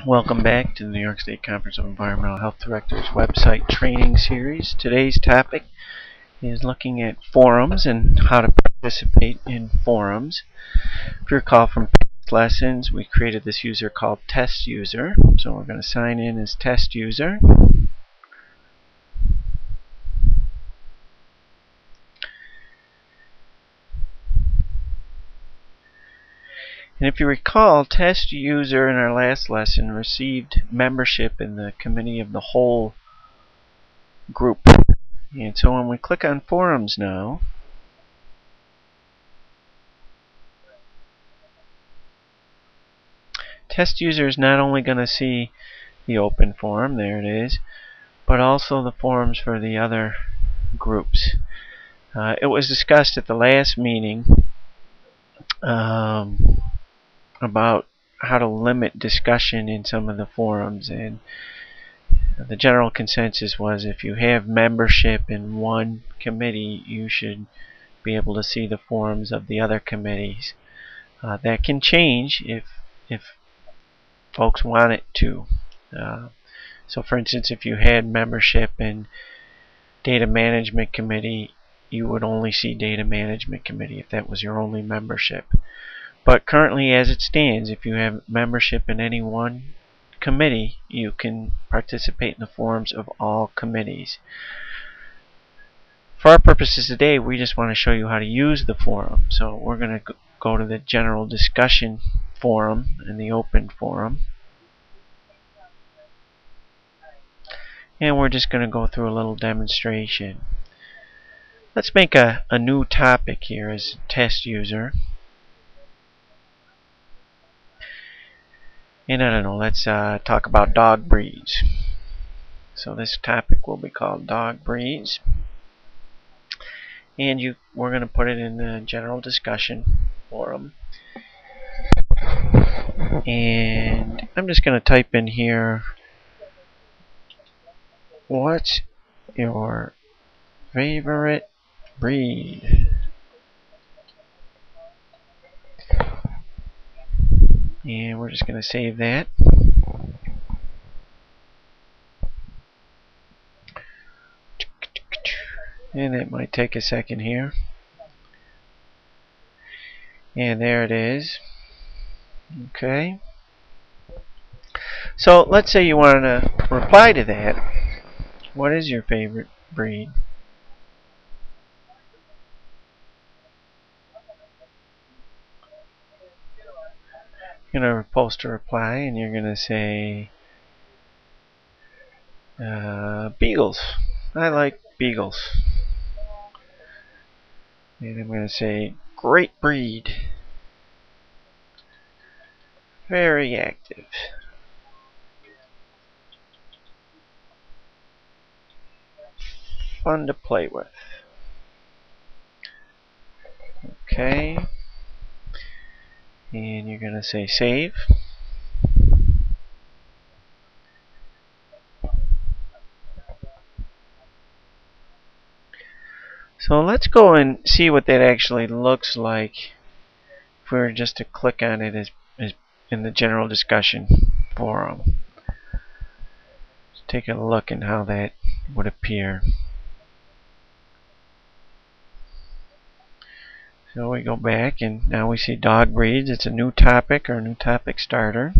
Welcome back to the New York State Conference of Environmental Health Directors website training series. Today's topic is looking at forums and how to participate in forums. If you recall from past lessons, we created this user called test user. So we're going to sign in as test user. And if you recall, test user in our last lesson received membership in the committee of the whole group. And so when we click on forums now, test user is not only going to see the open forum, there it is, but also the forums for the other groups. It was discussed at the last meeting about how to limit discussion in some of the forums, and the general consensus was if you have membership in one committee, you should be able to see the forums of the other committees. That can change if folks want it to. So for instance, if you had membership in Data Management Committee, you would only see Data Management Committee if that was your only membership. But currently, as it stands, if you have membership in any one committee, you can participate in the forums of all committees. For our purposes today, we just want to show you how to use the forum. So we're going to go to the general discussion forum and the open forum. And we're just going to go through a little demonstration. Let's make a new topic here as test user. And I don't know, let's talk about dog breeds. So this topic will be called dog breeds. And we're going to put it in the general discussion forum. And I'm just going to type in here, what's your favorite breed? And we're just going to save that. And it might take a second here. And there it is. Okay. So let's say you want to reply to that. What is your favorite breed? You're going to post a reply and you're going to say beagles. I like beagles. And I'm going to say great breed. Very active. Fun to play with. Okay. And you're going to say save. So let's go and see what that actually looks like if we were just to click on it as in the general discussion forum. Let's take a look at how that would appear. So we go back and now we see dog breeds. It's a new topic or a new topic starter.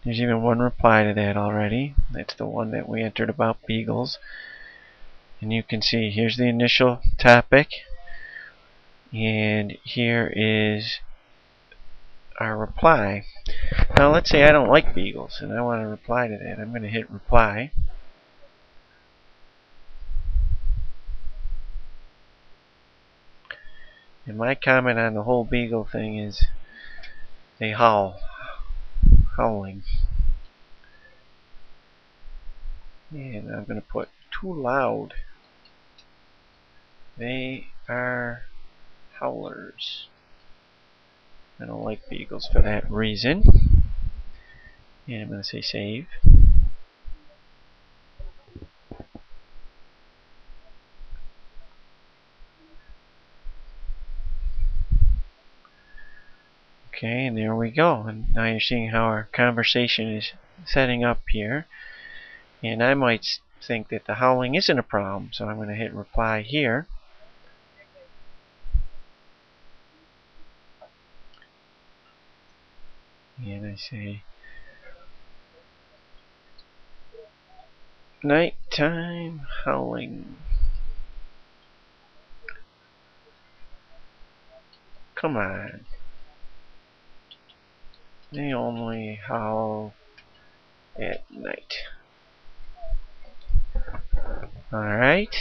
There's even one reply to that already. That's the one that we entered about beagles. And you can see here's the initial topic. And here is our reply. Now let's say I don't like beagles and I want to reply to that. I'm going to hit reply. And my comment on the whole beagle thing is they howl. Howling. And I'm going to put too loud. They are howlers. I don't like beagles for that reason. And I'm going to say save. Okay, and there we go. And now you're seeing how our conversation is setting up here. And I might think that the howling isn't a problem, so I'm going to hit reply here. And I say nighttime howling. Come on. They only howl at night. Alright.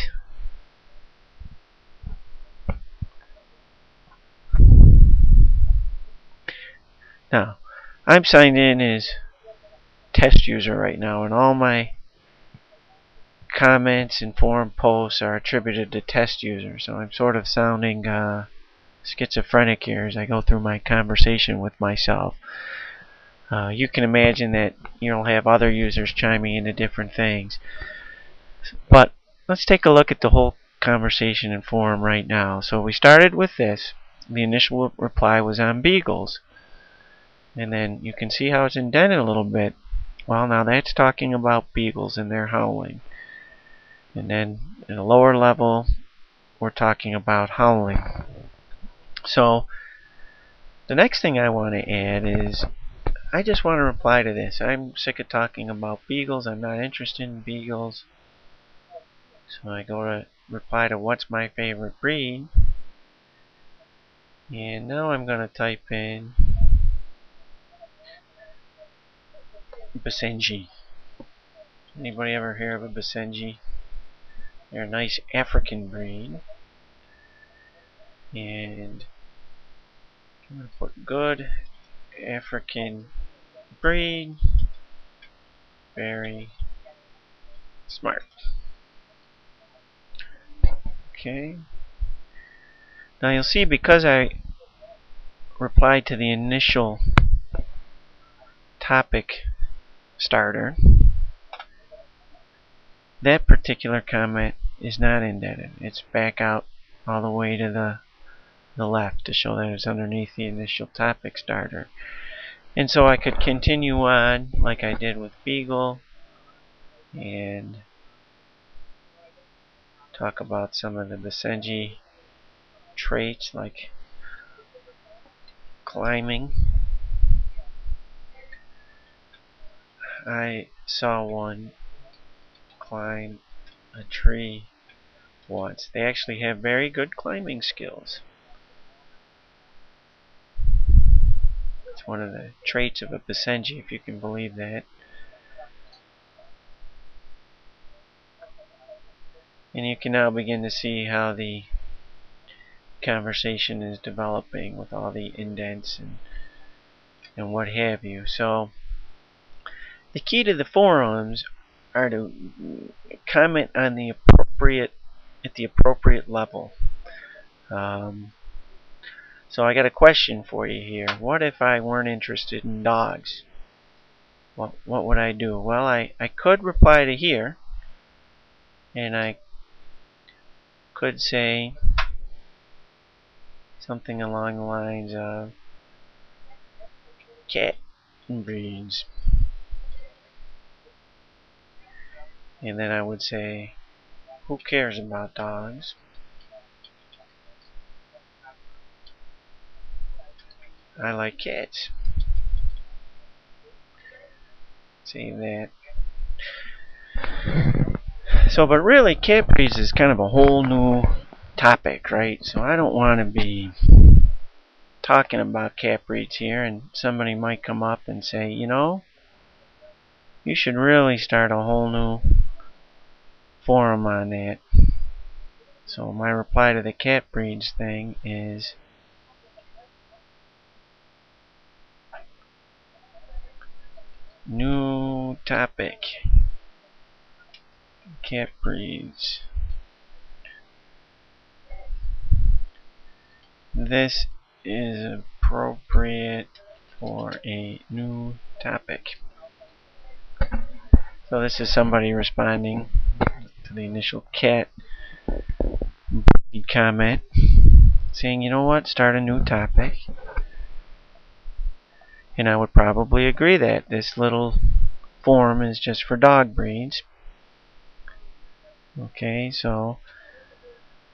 Now, I'm signed in as test user right now, and all my comments and forum posts are attributed to test user. So I'm sort of sounding schizophrenic here as I go through my conversation with myself. You can imagine that you'll have other users chiming into different things. But let's take a look at the whole conversation and forum right now. So we started with this. The initial reply was on beagles. And then you can see how it's indented a little bit. Well, now that's talking about beagles and their howling. And then at a lower level, we're talking about howling. So the next thing I want to add is I just want to reply to this. I'm sick of talking about beagles. I'm not interested in beagles. So I go to reply to what's my favorite breed. And now I'm going to type in Basenji. Anybody ever hear of a Basenji? They're a nice African breed. And I'm going to put good African breed. Very smart. Okay. Now you'll see because I replied to the initial topic starter, that particular comment is not indented. It's back out all the way to the left to show that it's underneath the initial topic starter. And so I could continue on like I did with Beagle and talk about some of the Basenji traits like climbing. I saw one climb a tree once. They actually have very good climbing skills. It's one of the traits of a Basenji, if you can believe that. And you can now begin to see how the conversation is developing with all the indents and what have you. So the key to the forums are to comment on the appropriate level. So I got a question for you here. What if I weren't interested in dogs? What would I do? Well, I could reply to here, and I could say something along the lines of cat breeds. And then I would say, who cares about dogs? I like cats. Save that. So, but really, cat breeds is kind of a whole new topic, right? So I don't want to be talking about cat breeds here, and somebody might come up and say, you know, you should really start a whole new forum on that. So my reply to the cat breeds thing is new topic, cat breeds. This is appropriate for a new topic. So this is somebody responding to the initial cat breed comment, saying, you know what, start a new topic. And I would probably agree that this little forum is just for dog breeds. Okay, so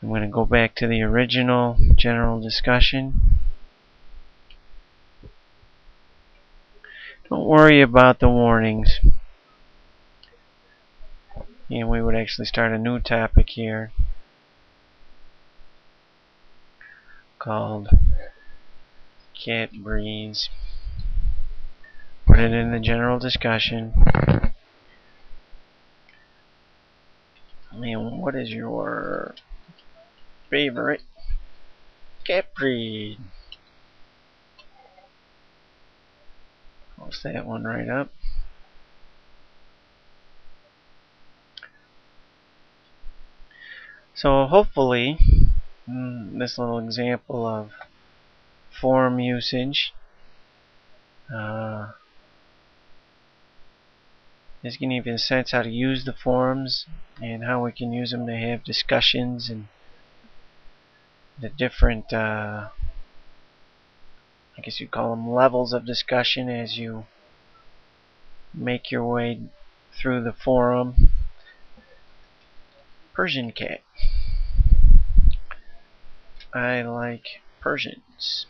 I'm going to go back to the original general discussion. Don't worry about the warnings. And we would actually start a new topic here called cat breeds. Put it in the general discussion. And what is your favorite cat breed? Post that one right up. So hopefully this little example of forum usage is going to give you a sense how to use the forums and how we can use them to have discussions and the different I guess you'd call them levels of discussion as you make your way through the forum. Persian cat. I like Persians.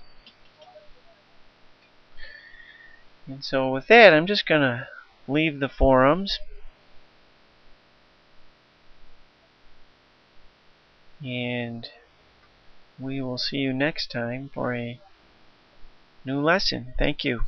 And so with that, I'm just going to leave the forums. And we will see you next time for a new lesson. Thank you.